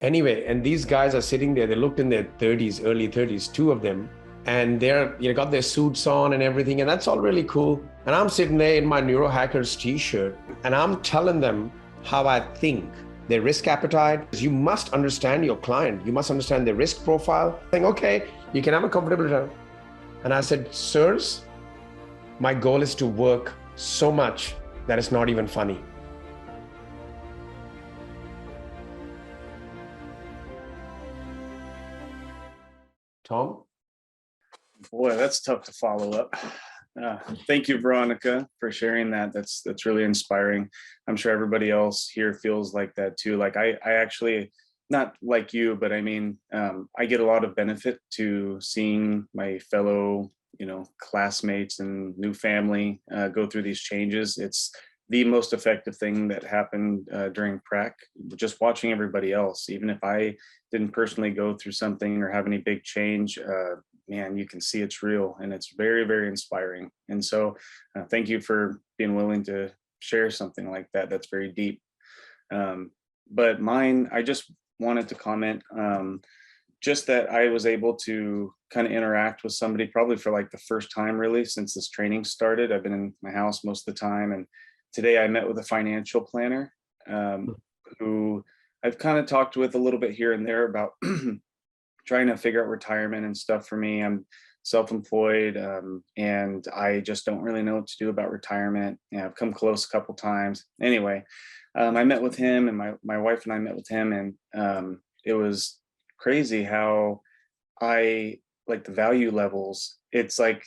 Anyway, and these guys are sitting there. They looked in their 30s, early 30s, two of them, and they're got their suits on and everything, and that's all really cool. And I'm sitting there in my neurohackers t-shirt, and I'm telling them how I think, their risk appetite. You must understand your client. You must understand their risk profile. Saying, okay, you can have a comfortable time. And I said, sirs, my goal is to work so much that it's not even funny. Tom? Boy, that's tough to follow up. Thank you, Veronica, for sharing that. That's really inspiring. I'm sure everybody else here feels like that too. Like I actually, not like you, but I mean, I get a lot of benefit to seeing my fellow, classmates and new family go through these changes. It's the most effective thing that happened during prac. Just watching everybody else, even if I didn't personally go through something or have any big change, man, you can see it's real, and it's very, very inspiring. And so thank you for being willing to share something like that. That's very deep. But mine, I just wanted to comment, just that I was able to kind of interact with somebody probably for like the first time really since this training started. I've been in my house most of the time. And today I met with a financial planner, who I've kind of talked with a little bit here and there about trying to figure out retirement and stuff for me. I'm self-employed, and I just don't really know what to do about retirement. I've come close a couple times. Anyway, I met with him, and my wife and I met with him, and it was crazy how I like the value levels. It's like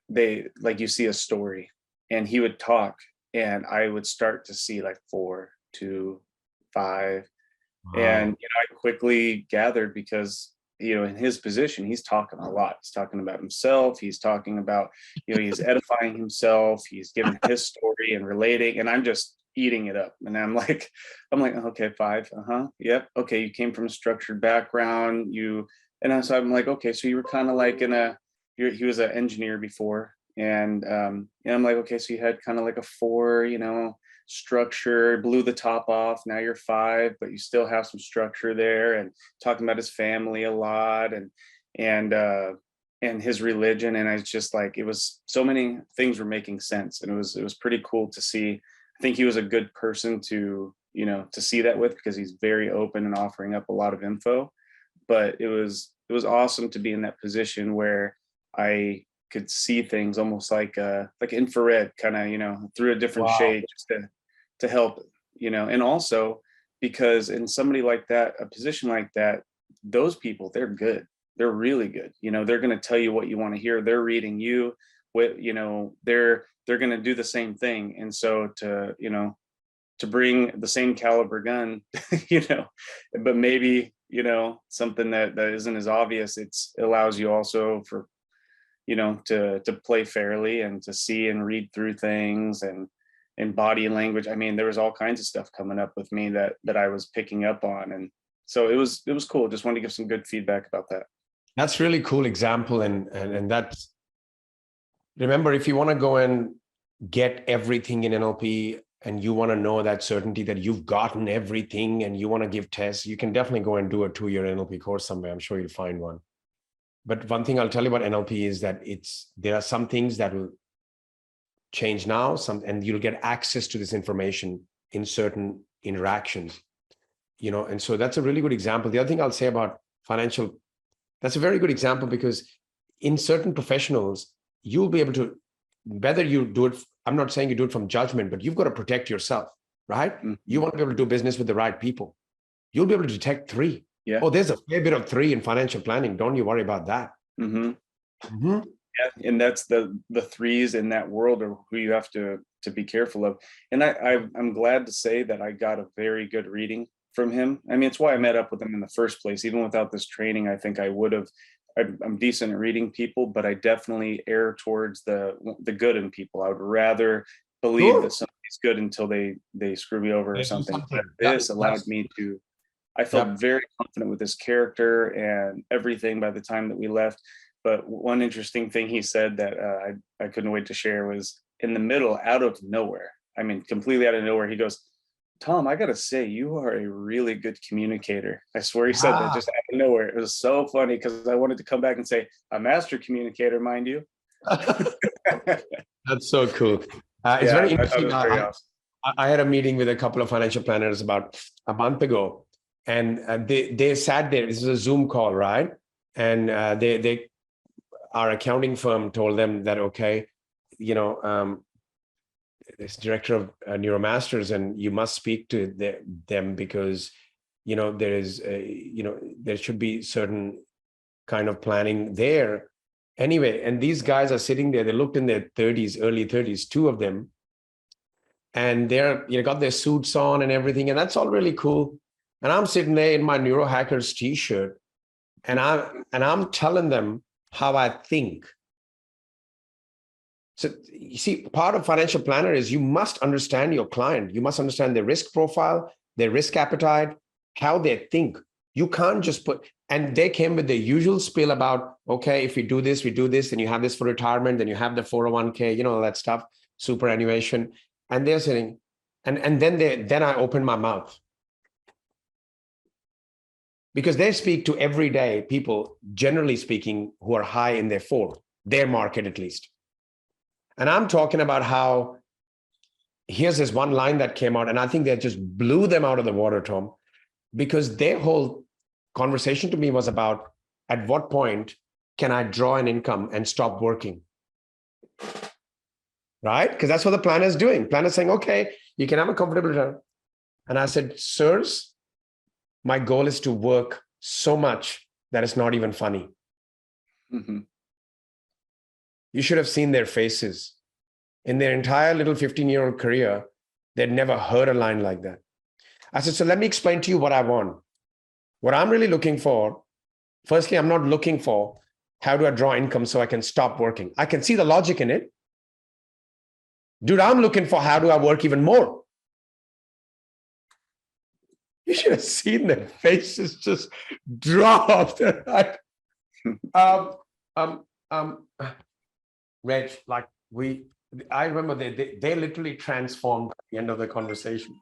you see a story, and he would talk, and I would start to see like 4, 2, 5, and Wow. I quickly gathered, because in his position, he's talking a lot. He's talking about himself. He's talking about, he's edifying himself. He's giving his story and relating, and I'm just eating it up. And I'm like, okay, 5, yep, okay. You came from a structured background. So I'm like, okay, so you were kind of like he was an engineer before, and I'm like, okay, so you had kind of like a 4, structure, blew the top off. Now you're 5, but you still have some structure there. And talking about his family a lot, and his religion. And I was just like, it was so many things were making sense, and it was pretty cool to see. I think he was a good person to see that with, because he's very open and offering up a lot of info. But it was awesome to be in that position where I could see things almost like infrared, kind of, through a different Wow. shade, just to help, and also because in somebody like that, a position like that, those people, they're good. They're really good. They're going to tell you what you want to hear. They're reading you. What, they're going to do the same thing. And so to bring the same caliber gun, but maybe, something that isn't as obvious, it allows you also for, to play fairly and to see and read through things, and body language. I mean, there was all kinds of stuff coming up with me that I was picking up on. And so it was cool. Just wanted to give some good feedback about that. That's really cool example. And that's, remember, if you want to go and get everything in NLP, and you want to know that certainty that you've gotten everything, and you want to give tests, you can definitely go and do a 2-year NLP course somewhere. I'm sure you'll find one. But one thing I'll tell you about NLP is that there are some things that will change now, and you'll get access to this information in certain interactions, and so that's a really good example. The other thing I'll say about financial, that's a very good example, because in certain professionals, you'll be able to, whether you do it, I'm not saying you do it from judgment, but you've got to protect yourself, right? Mhm. You want to be able to do business with the right people. You'll be able to detect 3. Yeah. Oh, there's a fair bit of 3 in financial planning. Don't you worry about that. Mm-hmm. Mm-hmm. Yeah, and that's the 3s in that world are who you have to be careful of. And I'm glad to say that I got a very good reading from him. I mean, it's why I met up with him in the first place. Even without this training, I think I would have. I'm decent at reading people, but I definitely err towards the good in people. I would rather believe that Sure. somebody's good until they screw me over or They do something. But something. this allowed me to. I Yep. felt very confident with his character and everything by the time that we left. But one interesting thing he said that I couldn't wait to share was in the middle, out of nowhere. I mean, completely out of nowhere. He goes, Tom, I gotta say, you are a really good communicator. I swear you said that Ah, just out of nowhere. It was so funny because I wanted to come back and say, a master communicator, mind you. that's so cool. It's Yeah, very I thought it interesting. was very awesome. I had a meeting with a couple of financial planners about a month ago, and they sat there. This is a Zoom call, right? And they our accounting firm told them that, okay, you know, this director of Neuromasters, and you must speak to them because, you know, there is you know, there should be certain kind of planning there anyway. And these guys are sitting there, they looked in their 30s, early 30s, two of them, and they're, you know, got their suits on and everything, and that's all really cool. And I'm sitting there in my neurohackers t-shirt, and I'm telling them how I think. So you see, part of financial planner is you must understand your client. You must understand their risk profile, their risk appetite, how they think. You can't just put, and they came with the usual spiel about, okay, if we do this, and you have this for retirement, then you have the 401k, you know, all that stuff, superannuation. And they're sitting, and then I open my mouth. Because they speak to everyday people, generally speaking, who are high in their market at least. And I'm talking about how, here's this one line that came out, and I think that just blew them out of the water, Tom, because their whole conversation to me was about, at what point can I draw an income and stop working? Right? Because that's what the planner is doing. Planner is saying, okay, you can have a comfortable return. And I said, sirs, my goal is to work so much that it's not even funny. Mm-hmm. You should have seen their faces. In their entire little 15-year-old career, they'd never heard a line like that. I said, so let me explain to you what I want. What I'm really looking for, firstly, I'm not looking for how do I draw income so I can stop working. I can see the logic in it. Dude, I'm looking for how do I work even more. You should have seen their faces just drop. um, um, um, Reg, like I remember they literally transformed at the end of the conversation.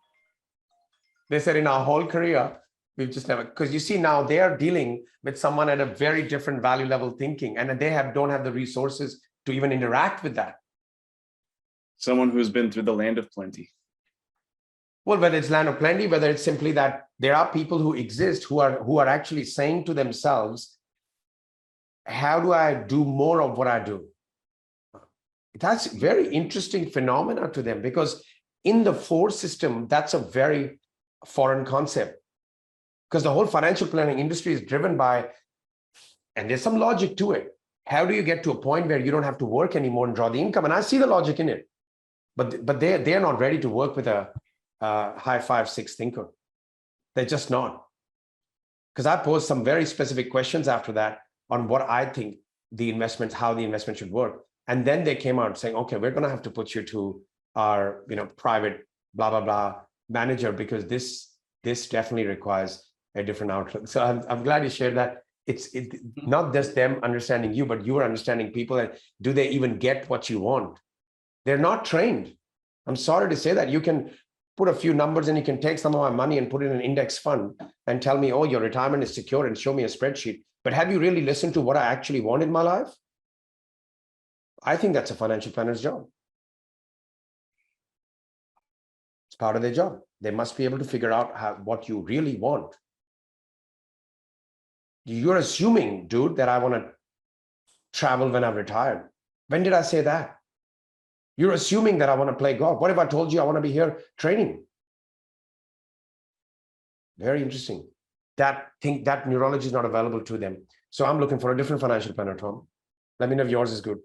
They said in our whole career, we've just never, because you see now they are dealing with someone at a very different value level thinking, and they don't have the resources to even interact with that. Someone who's been through the land of plenty. Well, whether it's land of plenty, whether it's simply that there are people who exist who are actually saying to themselves, how do I do more of what I do? That's very interesting phenomena to them, because in the four system, that's a very foreign concept, because the whole financial planning industry is driven by, and there's some logic to it. How do you get to a point where you don't have to work anymore and draw the income? And I see the logic in it, but they're not ready to work with a high 5-6 thinker. They're just not. Because I posed some very specific questions after that on what I think how the investment should work. And then they came out saying, okay, we're going to have to put you to our, private blah, blah, blah manager, because this definitely requires a different outlook. So I'm glad you shared that. It's not just them understanding you, but you are understanding people. And do they even get what you want? They're not trained. I'm sorry to say that. You can put a few numbers and you can take some of my money and put it in an index fund and tell me, oh, your retirement is secure, and show me a spreadsheet. But have you really listened to what I actually want in my life? I think that's a financial planner's job. It's part of their job. They must be able to figure out what you really want. You're assuming, dude, that I want to travel when I'm retired. When did I say that? You're assuming that I want to play golf. What if I told you I want to be here training? Very interesting. That neurology is not available to them. So I'm looking for a different financial planner, Tom. Let me know if yours is good.